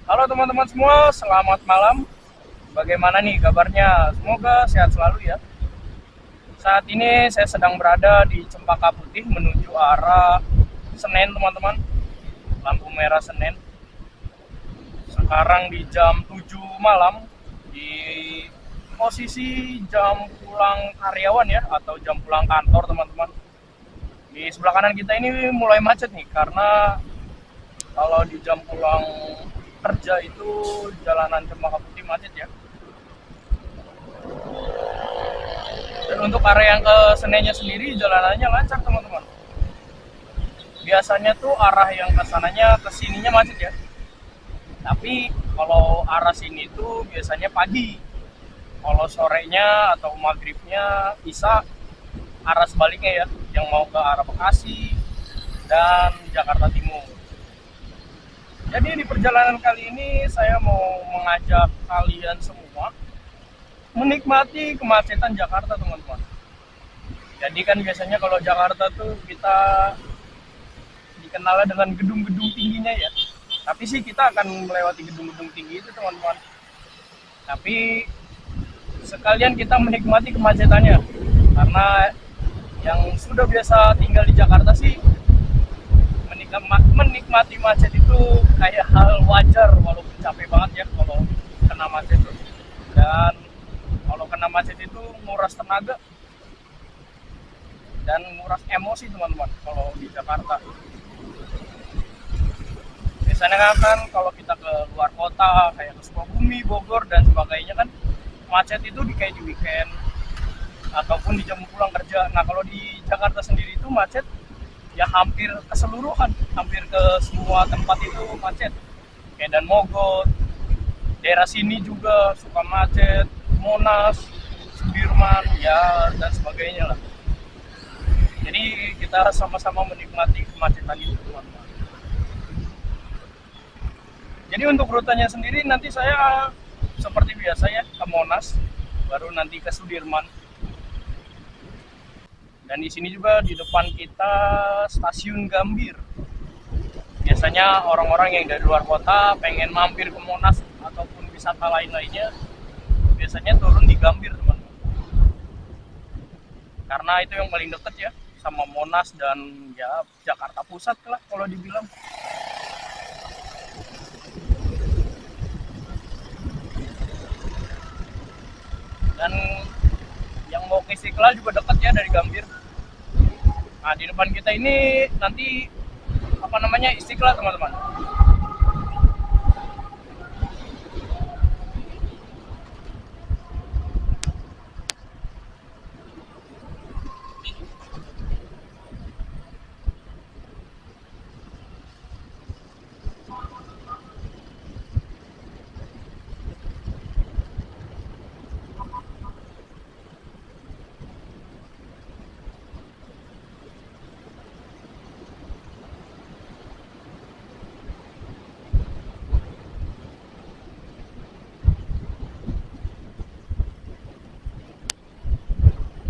Halo teman-teman semua, selamat malam. Bagaimana nih kabarnya? Semoga sehat selalu ya. Saat ini saya sedang berada di Cempaka Putih menuju arah Senen teman-teman. Lampu merah Senen. Sekarang di jam 7 malam di posisi jam pulang karyawan ya atau jam pulang kantor teman-teman. Di sebelah kanan kita ini mulai macet nih karena kalau di jam pulang kerja itu jalanan Cempaka Putih macet ya. Dan untuk area yang ke Senennya sendiri jalanannya lancar teman-teman. Biasanya tuh arah yang ke sananya ke sininya macet ya. Tapi kalau arah sini tuh biasanya pagi. Kalau sorenya atau maghribnya bisa arah sebaliknya ya, yang mau ke arah Bekasi dan Jakarta Timur. Jadi di perjalanan kali ini saya mau mengajak kalian semua menikmati kemacetan Jakarta teman-teman. Jadi kan biasanya kalau Jakarta tuh kita dikenalnya dengan gedung-gedung tingginya ya. Tapi sih kita akan melewati gedung-gedung tinggi itu teman-teman. Tapi sekalian kita menikmati kemacetannya. Karena yang sudah biasa tinggal di Jakarta sih menikmati macet itu kayak hal wajar walaupun capek banget ya kalau kena macet itu. Dan kalau kena macet itu nguras tenaga dan nguras emosi teman-teman kalau di Jakarta. Biasanya kan kalau kita ke luar kota kayak ke Sukabumi, Bogor dan sebagainya kan macet itu kayak di weekend ataupun di jam pulang kerja. Nah kalau di Jakarta sendiri itu macet ya hampir keseluruhan, hampir ke semua tempat itu macet. Kayak dan Mogot, daerah sini juga suka macet, Monas, Sudirman, ya dan sebagainya lah. Jadi kita sama-sama menikmati kemacetan itu teman-teman. Jadi untuk rutenya sendiri nanti saya seperti biasa ya ke Monas, baru nanti ke Sudirman. Dan di sini juga di depan kita stasiun Gambir. Biasanya orang-orang yang dari luar kota pengen mampir ke Monas ataupun wisata lain-lainnya, biasanya turun di Gambir teman. Karena itu yang paling deket ya sama Monas dan ya Jakarta Pusat lah kalau dibilang. Dan yang mau ke Istiqlal juga dekat ya dari Gambir. Nah di depan kita ini nanti apa namanya Istiqlal teman-teman.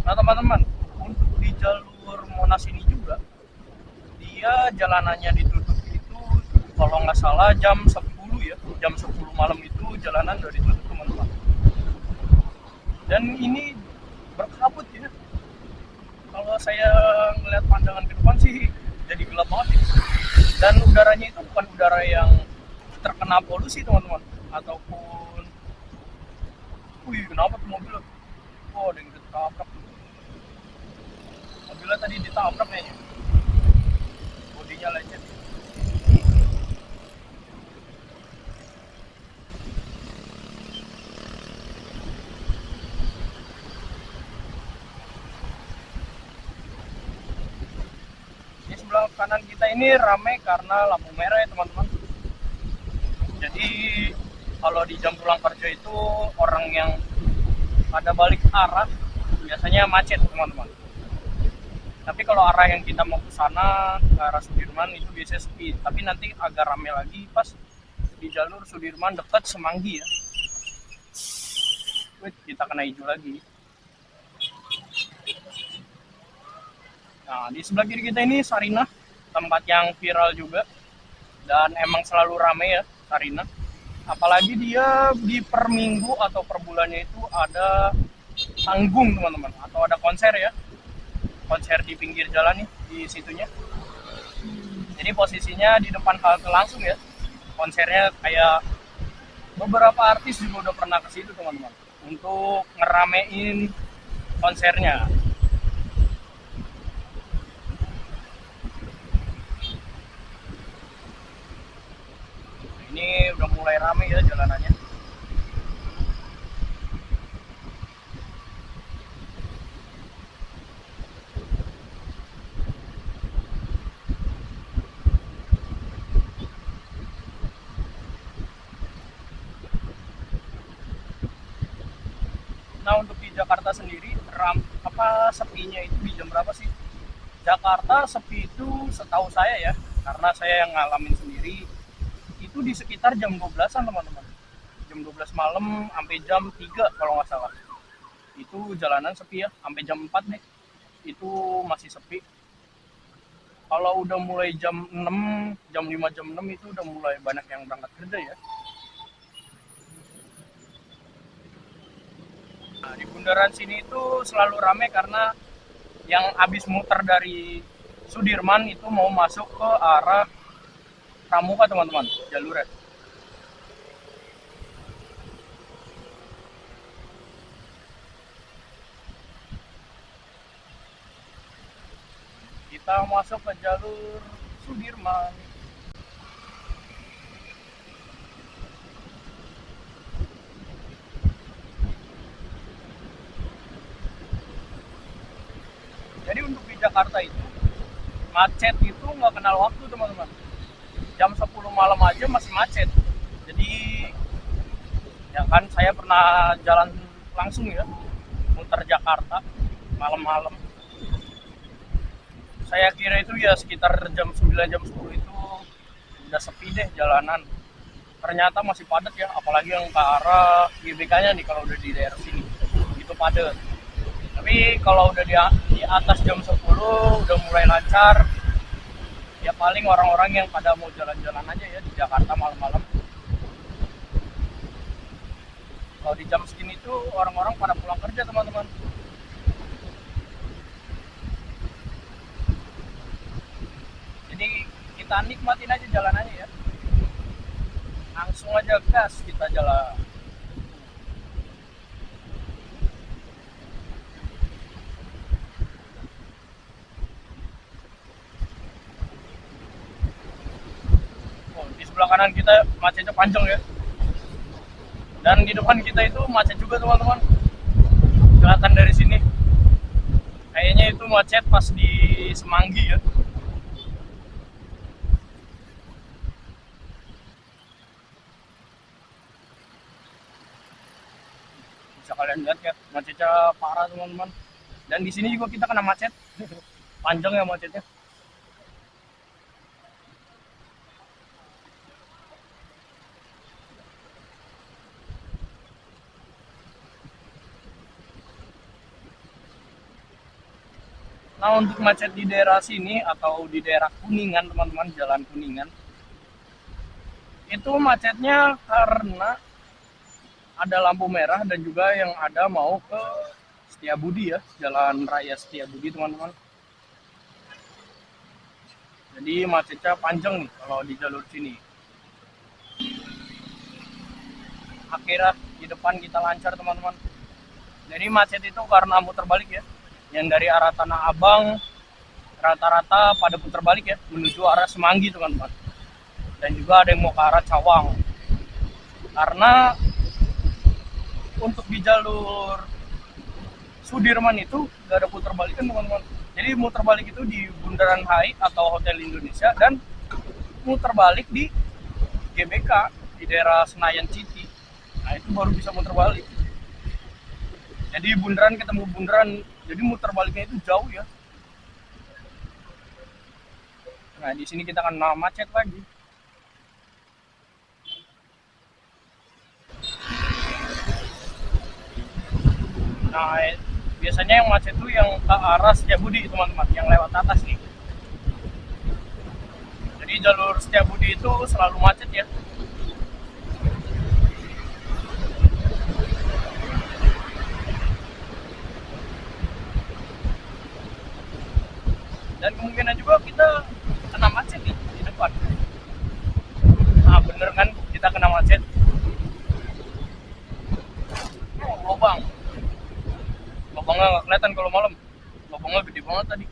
Nah teman-teman, untuk di jalur Monas ini juga dia jalanannya ditutup itu kalau nggak salah jam 10 ya, jam 10 malam itu jalanan udah ditutup teman-teman. Dan ini berkabut ya. Kalau saya melihat pandangan ke depan sih jadi gelap banget ya. Dan udaranya itu bukan udara yang terkena polusi teman-teman, ataupun wih kenapa tuh mobil, oh ada yang ditabrak, mobilnya tadi ditabrak kayaknya, bodinya lecet. Di sebelah kanan kita ini ramai karena lampu merah ya teman-teman. Jadi kalau di jam pulang kerja itu orang yang pada balik arah biasanya macet teman-teman. Tapi kalau arah yang kita mau ke sana ke arah Sudirman itu biasanya sepi. Tapi nanti agak rame lagi pas di jalur Sudirman dekat Semanggi ya. Wait, kita kena hijau lagi. Nah, di sebelah kiri kita ini Sarinah, tempat yang viral juga dan emang selalu rame ya Sarinah. apalagi dia di per minggu atau per bulannya itu ada panggung teman-teman, atau ada konser ya, konser di pinggir jalan nih di situnya. Jadi posisinya di depan halte langsung ya, konsernya kayak beberapa artis juga udah pernah ke situ teman-teman untuk ngeramein konsernya. Ini udah mulai rame ya jalanannya. Nah untuk di Jakarta sendiri sepinya itu di jam berapa sih? Jakarta sepi itu setahu saya ya, karena saya yang ngalamin sendiri, itu di sekitar jam 12-an teman-teman. Jam 12 malam sampai jam 3 kalau nggak salah. Itu jalanan sepi ya, sampai jam 4 deh. Itu masih sepi. Kalau udah mulai jam 6, jam 5, jam 6 itu udah mulai banyak yang berangkat kerja ya. Nah, di bundaran sini itu selalu ramai karena yang habis muter dari Sudirman itu mau masuk ke arah Pramuka teman-teman, jalurnya. Kita masuk ke jalur Sudirman. Jadi untuk di Jakarta itu macet itu nggak kenal waktu teman-teman. Jam 10 malam aja masih macet. Jadi ya kan saya pernah jalan langsung ya, muter Jakarta malam-malam. Saya kira itu ya sekitar jam 9, jam 10 itu udah sepi deh jalanan. Ternyata masih padat ya, apalagi yang ke arah GBK-nya nih kalau udah di daerah sini. Itu padat. Tapi kalau udah di atas jam 10 udah mulai lancar. Ya paling orang-orang yang pada mau jalan-jalan aja ya di Jakarta malam-malam. Kalau di jam segini tuh orang-orang pada pulang kerja teman-teman. Jadi kita nikmatin aja jalanannya ya. Langsung aja gas kita jalan. Oh, di sebelah kanan kita macetnya panjang ya. Dan di depan kita itu macet juga teman-teman. Kelihatan dari sini. Kayaknya itu macet pas di Semanggi ya. Bisa kalian lihat ya, macetnya parah teman-teman. Dan di sini juga kita kena macet. Panjang ya macetnya. Nah untuk macet di daerah sini atau di daerah Kuningan teman-teman, jalan Kuningan, itu macetnya karena ada lampu merah dan juga yang ada mau ke Setiabudi ya, Jalan Raya Setiabudi teman-teman. Jadi macetnya panjang nih kalau di jalur sini. Akhirnya di depan kita lancar teman-teman. Jadi macet itu karena muter balik ya. Yang dari arah Tanah Abang rata-rata pada putar balik ya menuju arah Semanggi teman-teman. Dan juga ada yang mau ke arah Cawang. Karena untuk di jalur Sudirman itu gak ada putar balik kan teman-teman. Jadi muter balik itu di Bundaran HI atau Hotel Indonesia dan muter balik di GBK di daerah Senayan City. Nah itu baru bisa muter balik. Jadi bundaran ketemu bundaran, jadi muter baliknya itu jauh ya. Nah di sini kita kena macet lagi. Nah biasanya yang macet itu yang ke arah Setiabudi teman-teman, yang lewat atas nih. Jadi jalur Setiabudi itu selalu macet ya. Dan kemungkinan juga kita kena macet di depan. Nah bener kan, kita kena macet. Lubangnya nggak kelihatan kalau malam, lubangnya gede banget tadi.